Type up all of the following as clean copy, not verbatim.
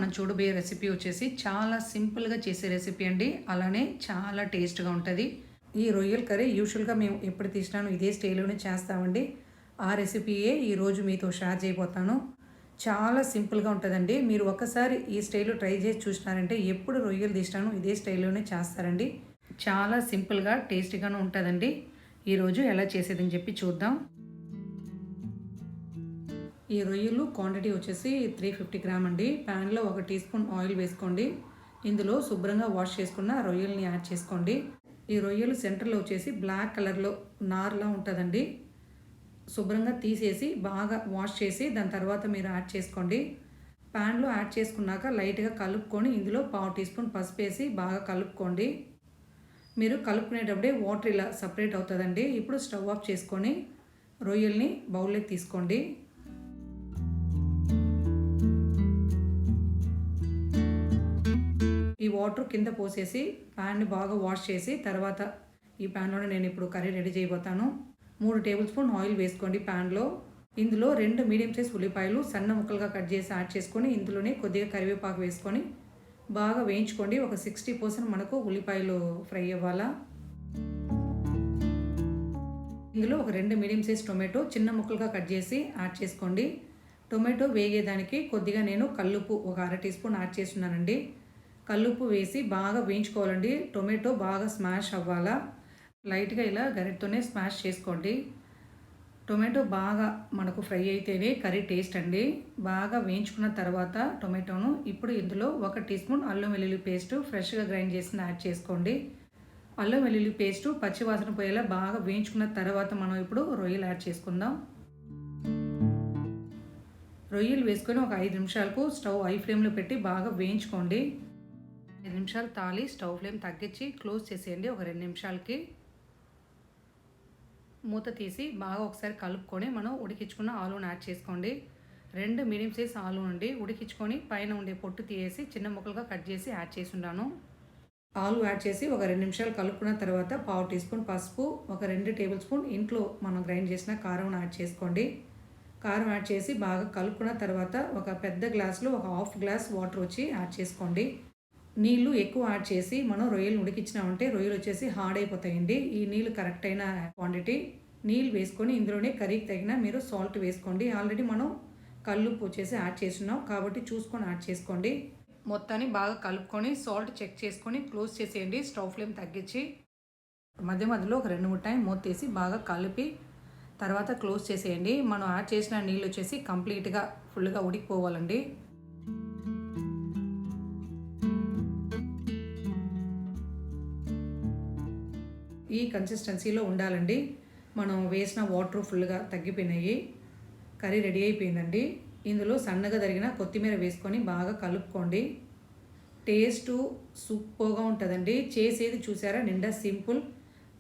మనం చూడబోయే రెసిపీ వచ్చేసి చాలా సింపుల్గా చేసే రెసిపీ అండి. అలానే చాలా టేస్ట్గా ఉంటుంది. ఈ రొయ్యల కర్రీ యూజువల్గా మేము ఎప్పుడు తీసినాను ఇదే స్టైల్లోనే చేస్తామండి. ఆ రెసిపీయే ఈరోజు మీతో షేర్ చేయబోతాను. చాలా సింపుల్గా ఉంటుందండి. మీరు ఒక్కసారి ఈ స్టైల్లో ట్రై చేసి చూసినారంటే ఎప్పుడు రొయ్యలు తీసినాను ఇదే స్టైల్లోనే చేస్తారండి. చాలా సింపుల్గా టేస్టీగాను ఉంటుందండి. ఈరోజు ఎలా చేసేదని చెప్పి చూద్దాం. ఈ రొయ్యలు క్వాంటిటీ వచ్చేసి 350 గ్రామ్ అండి. ప్యాన్లో 1 టీ స్పూన్ ఆయిల్ వేసుకోండి. ఇందులో శుభ్రంగా వాష్ చేసుకున్న రొయ్యల్ని యాడ్ చేసుకోండి. ఈ రొయ్యలు సెంటర్లో వచ్చేసి బ్లాక్ కలర్లో నార్లా ఉంటుందండి. శుభ్రంగా తీసేసి బాగా వాష్ చేసి దాని తర్వాత మీరు యాడ్ చేసుకోండి. ప్యాన్లో యాడ్ చేసుకున్నాక లైట్గా కలుపుకొని ఇందులో 1/2 టీ స్పూన్ పసుపు వేసి బాగా కలుపుకోండి. మీరు కలుపుకునేటప్పుడే వాటర్ ఇలా సపరేట్ అవుతుందండి. ఇప్పుడు స్టవ్ ఆఫ్ చేసుకొని రొయ్యల్ని బౌల్లోకి తీసుకోండి. ఈ వాటర్ కింద పోసేసి ప్యాన్ని బాగా వాష్ చేసి తర్వాత ఈ ప్యాన్లోనే నేను ఇప్పుడు కర్రీ రెడీ చేయబోతాను. 3 టేబుల్ స్పూన్ ఆయిల్ వేసుకోండి ప్యాన్లో. ఇందులో 2 మీడియం సైజ్ ఉల్లిపాయలు సన్న ముక్కలుగా కట్ చేసి యాడ్ చేసుకొని ఇందులోనే కొద్దిగా కరివేపాకు వేసుకొని బాగా వేయించుకోండి. ఒక 60% మనకు ఉల్లిపాయలు ఫ్రై అవ్వాలా. ఇందులో ఒక 2 మీడియం సైజ్ టొమాటో చిన్న ముక్కలుగా కట్ చేసి యాడ్ చేసుకోండి. టొమాటో వేగేదానికి కొద్దిగా నేను కల్లుప్పు ఒక 1/2 టీ స్పూన్ యాడ్ చేస్తున్నానండి. కల్లుప్పు వేసి బాగా వేయించుకోవాలండి. టొమాటో బాగా స్మాష్ అవ్వాలా. లైట్గా ఇలా గరిటతోనే స్మాష్ చేసుకోండి. టొమాటో బాగా మనకు ఫ్రై అయితేనే కర్రీ టేస్ట్ అండి. బాగా వేయించుకున్న తర్వాత టొమాటోను ఇప్పుడు ఇందులో 1 టీ స్పూన్ అల్లం వెల్లుల్లి పేస్ట్ ఫ్రెష్గా గ్రైండ్ చేసిన యాడ్ చేసుకోండి. అల్లం వెల్లుల్లి పేస్టు పచ్చివాసన పోయేలా బాగా వేయించుకున్న తర్వాత మనం ఇప్పుడు రొయ్యలు యాడ్ చేసుకుందాం. రొయ్యలు వేసుకొని ఒక 5 నిమిషాలకు స్టవ్ హై ఫ్లేమ్లో పెట్టి బాగా వేయించుకోండి. 5 నిమిషాలు తాళి స్టవ్ ఫ్లేమ్ తగ్గించి క్లోజ్ చేసేయండి. ఒక 2 నిమిషాలకి మూత తీసి బాగా ఒకసారి కలుపుకొని మనం ఉడికించుకున్న ఆలూని యాడ్ చేసుకోండి. 2 మీడియం సైజ్ ఆలు నుండి ఉడికించుకొని పైన ఉండే పొట్టు తీసేసి చిన్న ముక్కలుగా కట్ చేసి యాడ్ చేసి ఉన్నాను. ఆలు యాడ్ చేసి ఒక 2 నిమిషాలు కలుపుకున్న తర్వాత 1/2 టీ స్పూన్ పసుపు, ఒక 2 టేబుల్ స్పూన్ ఇంట్లో మనం గ్రైండ్ చేసిన కారం యాడ్ చేసుకోండి. కారం యాడ్ చేసి బాగా కలుపుకున్న తర్వాత ఒక పెద్ద గ్లాసులో ఒక 1/2 గ్లాస్ వాటర్ వచ్చి యాడ్ చేసుకోండి. నీళ్ళు ఎక్కువ యాడ్ చేసి మనం రొయ్యలు ఉడికించినామంటే రొయ్యలు వచ్చేసి హార్డ్ అయిపోతాయండి. ఈ నీళ్ళు కరెక్ట్ అయిన క్వాంటిటీ. నీళ్ళు వేసుకొని ఇందులోనే కర్రీకి తగిన మీరు సాల్ట్ వేసుకోండి. ఆల్రెడీ మనం కల్లుప్పు వచ్చేసి యాడ్ చేస్తున్నాం కాబట్టి చూసుకొని యాడ్ చేసుకోండి. మొత్తాన్ని బాగా కలుపుకొని సాల్ట్ చెక్ చేసుకొని క్లోజ్ చేసేయండి. స్టవ్ ఫ్లేమ్ తగ్గించి మధ్య మధ్యలో ఒక 2-3 టైం మూత తీసి బాగా కలిపి తర్వాత క్లోజ్ చేసేయండి. మనం యాడ్ చేసిన నీళ్ళు వచ్చేసి కంప్లీట్గా ఫుల్గా ఉడికిపోవాలండి. ఈ కన్సిస్టెన్సీలో ఉండాలండి. మనం వేసిన వాటర్ ఫుల్గా తగ్గిపోయినాయి. కర్రీ రెడీ అయిపోయిందండి. ఇందులో సన్నగా తరిగిన కొత్తిమీర వేసుకొని బాగా కలుపుకోండి. టేస్టు సూపర్గా ఉంటుందండి. చేసేది చూసారా నిండా సింపుల్.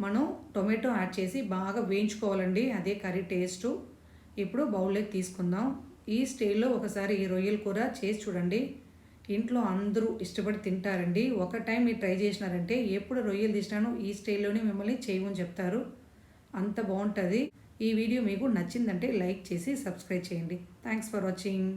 మనం టొమాటో యాడ్ చేసి బాగా వేయించుకోవాలండి. అదే కర్రీ టేస్టు. ఇప్పుడు బౌల్లోకి తీసుకుందాం. ఈ స్టైల్లో ఒకసారి ఈ రొయ్యల కూర చేసి చూడండి. ఇంట్లో అందరూ ఇష్టపడి తింటారండి. ఒక టైం మీరు ట్రై చేసినారంటే ఎప్పుడు రొయ్యలు తీసినానో ఈ స్టైల్లోనే మిమ్మల్ని చేయమని చెప్తారు. అంత బాగుంటుంది. ఈ వీడియో మీకు నచ్చిందంటే లైక్ చేసి సబ్స్క్రైబ్ చేయండి. Thanks for watching.